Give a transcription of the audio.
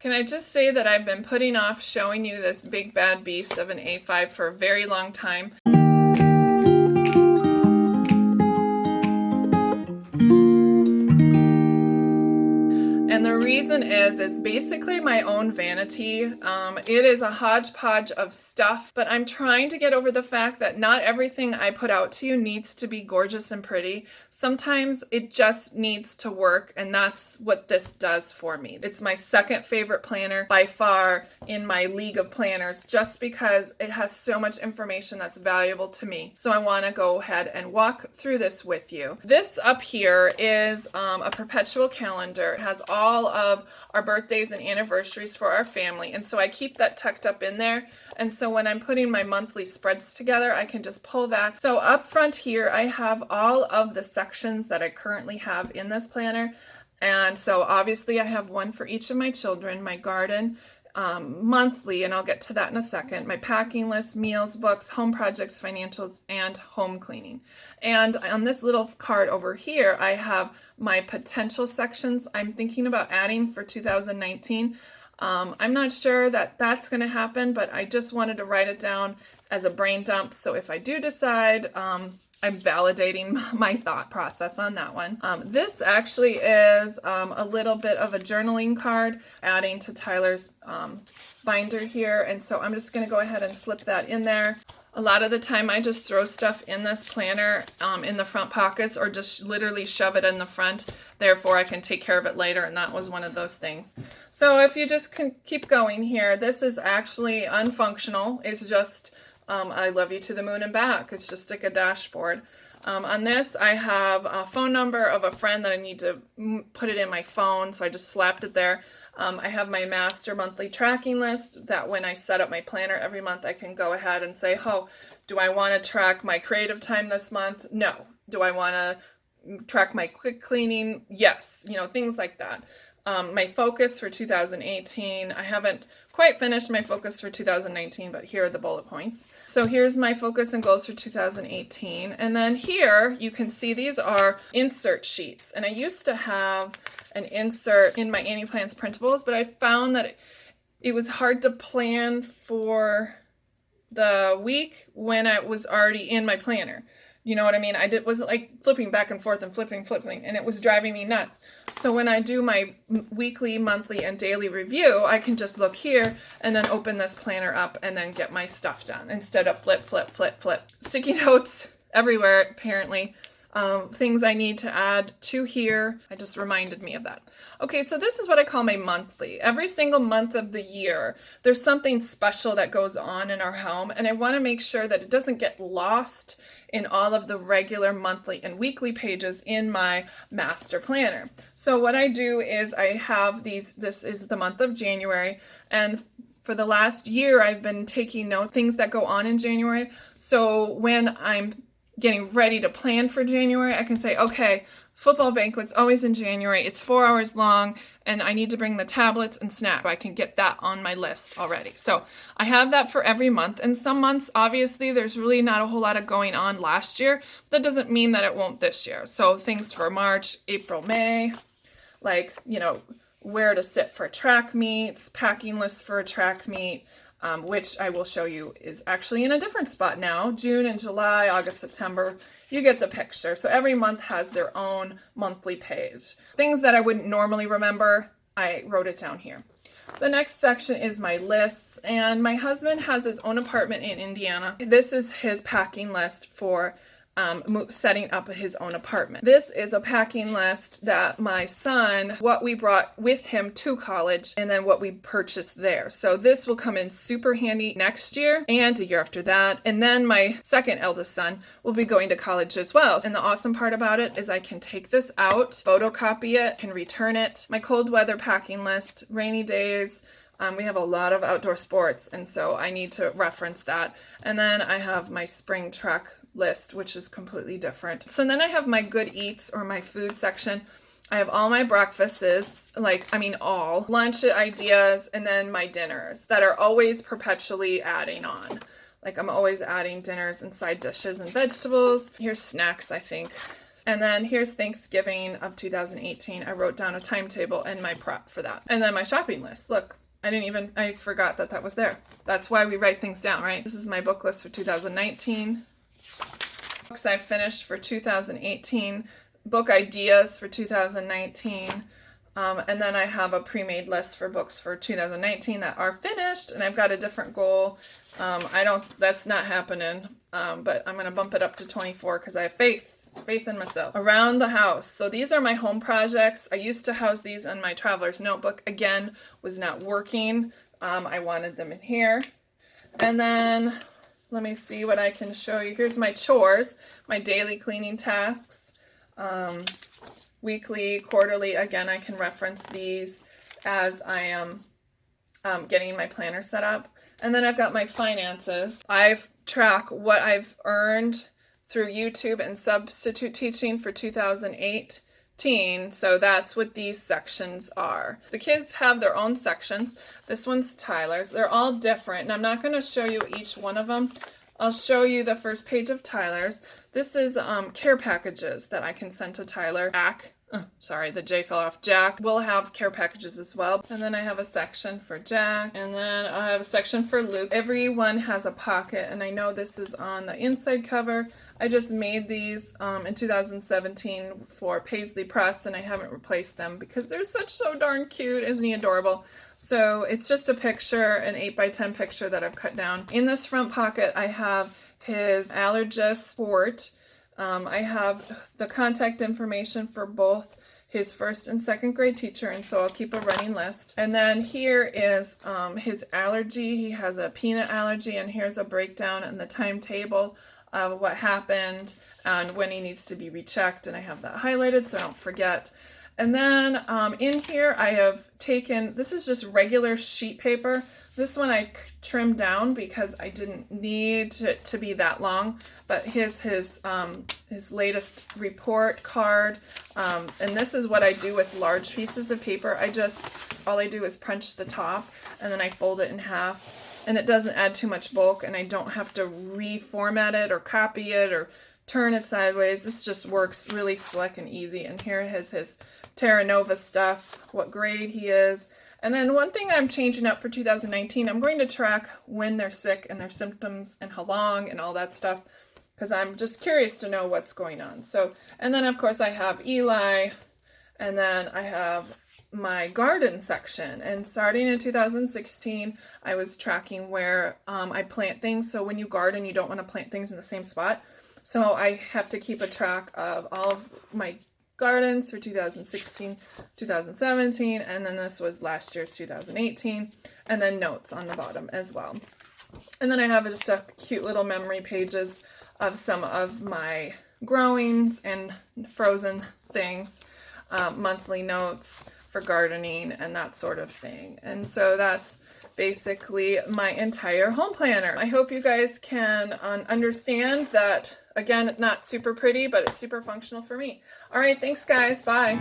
Can I just say that I've been putting off showing you this big bad beast of an A5 for a very long time. And the reason is it's basically my own vanity. It is a hodgepodge of stuff, but I'm trying to get over the fact that not everything I put out to you needs to be gorgeous and pretty. Sometimes it just needs to work, and that's what this does for me. It's my second favorite planner by far in my league of planners, just because it has so much information that's valuable to me. So I want to go ahead and walk through this with you. This up here is a perpetual calendar. It has all of our birthdays and anniversaries for our family, and so I keep that tucked up in there. And so when I'm putting my monthly spreads together, I can just pull that. So up front here, I have all of the sections that I currently have in this planner. And so obviously I have one for each of my children, my garden, monthly, and I'll get to that in a second, my packing list, meals, books, home projects, financials, and home cleaning. And on this little card over here, I have my potential sections I'm thinking about adding for 2019. I'm not sure that that's going to happen, but I just wanted to write it down as a brain dump. So if I do decide, I'm validating my thought process on that one. This actually is a little bit of a journaling card, adding to Tyler's binder here. And so I'm just going to go ahead and slip that in there. A lot of the time I just throw stuff in this planner in the front pockets, or just literally shove it in the front. Therefore, I can take care of it later, and that was one of those things. So if you just can keep going here, this is actually unfunctional. It's just I love you to the moon and back. It's just like a dashboard. On this, I have a phone number of a friend that I need to put it in my phone, so I just slapped it there. I have my master monthly tracking list that when I set up my planner every month, I can go ahead and say, oh, do I want to track my creative time this month? No. Do I want to track my quick cleaning? Yes. You know, things like that. My focus for 2018, I haven't quite finished my focus for 2019, but here are the bullet points. So here's my focus and goals for 2018. And then here you can see these are insert sheets. And I used to have an insert in my Annie Plans printables, but I found that it was hard to plan for the week when I was already in my planner. You know what I mean? Wasn't like flipping back and forth and flipping, and it was driving me nuts. So when I do my weekly, monthly, and daily review, I can just look here and then open this planner up and then get my stuff done instead of flip. Sticky notes everywhere, apparently. Things I need to add to here. I just reminded me of that. Okay, so this is what I call my monthly. Every single month of the year, there's something special that goes on in our home, and I want to make sure that it doesn't get lost in all of the regular monthly and weekly pages in my master planner. So what I do is I have these, this is the month of January, and for the last year, I've been taking note things that go on in January. So when I'm getting ready to plan for January, I can say, okay, football banquet's always in January. It's 4 hours long, and I need to bring the tablets and snacks. I can get that on my list already. So I have that for every month. And some months, obviously, there's really not a whole lot of going on last year. That doesn't mean that it won't this year. So things for March, April, May, like, you know, where to sit for track meets, packing lists for a track meet, which I will show you is actually in a different spot now. June and July, August, September, you get the picture. So every month has their own monthly page. Things that I wouldn't normally remember, I wrote it down here. The next section is my lists, and my husband has his own apartment in Indiana. This is his packing list for setting up his own apartment. This is a packing list that my son, what we brought with him to college, and then what we purchased there. So this will come in super handy next year and the year after that. And then my second eldest son will be going to college as well. And the awesome part about it is I can take this out, photocopy it, can return it. My cold weather packing list, rainy days. We have a lot of outdoor sports, and so I need to reference that. And then I have my spring track list, which is completely different. So then I have my good eats, or my food section. I have all my breakfasts, all lunch ideas, and then my dinners that are always perpetually adding on. Like I'm always adding dinners and side dishes and vegetables. Here's snacks, I think. And then here's Thanksgiving of 2018. I wrote down a timetable and my prep for that. And then my shopping list. Look, I forgot that that was there. That's why we write things down, right? This is my book list for 2019. Books I finished for 2018. Book ideas for 2019. And then I have a pre-made list for books for 2019 that are finished, and I've got a different goal. That's not happening, but I'm going to bump it up to 24 because I have faith in myself. Around the house. So these are my home projects. I used to house these in my traveler's notebook. Again, was not working. I wanted them in here. And then let me see what I can show you. Here's my chores, my daily cleaning tasks. Weekly, quarterly, again, I can reference these as I am getting my planner set up. And then I've got my finances. I've tracked what I've earned through YouTube and substitute teaching for 2018. So that's what these sections are. The kids have their own sections. This one's Tyler's. They're all different, and I'm not going to show you each one of them. I'll show you the first page of Tyler's. This is care packages that I can send to Tyler. Jack, sorry, the J fell off. Jack will have care packages as well. And then I have a section for Jack. And then I have a section for Luke. Everyone has a pocket, and I know this is on the inside cover. I just made these in 2017 for Paisley Press, and I haven't replaced them because they're so darn cute. Isn't he adorable? So it's just a picture, an 8x10 picture that I've cut down. In this front pocket, I have his allergist report. I have the contact information for both his first and second grade teacher, and so I'll keep a running list. And then here is his allergy. He has a peanut allergy, and here's a breakdown and the timetable of what happened and when he needs to be rechecked, and I have that highlighted so I don't forget. And then in here I have taken, this is just regular sheet paper. This one I trimmed down because I didn't need it to be that long, but his latest report card, and this is what I do with large pieces of paper. All I do is punch the top, and then I fold it in half, and it doesn't add too much bulk, and I don't have to reformat it or copy it or turn it sideways. This just works really slick and easy. And here is his Terra Nova stuff, what grade he is. And then one thing I'm changing up for 2019, I'm going to track when they're sick and their symptoms and how long and all that stuff, because I'm just curious to know what's going on. So, and then of course I have Eli, and then I have my garden section. And starting in 2016, I was tracking where I plant things. So when you garden, you don't want to plant things in the same spot. So I have to keep a track of all of my gardens for 2016, 2017, and then this was last year's 2018, and then notes on the bottom as well. And then I have just a cute little memory pages of some of my growings and frozen things, monthly notes for gardening and that sort of thing. And so that's basically my entire home planner. I hope you guys can understand that, again, not super pretty, but it's super functional for me. All right, thanks guys, bye.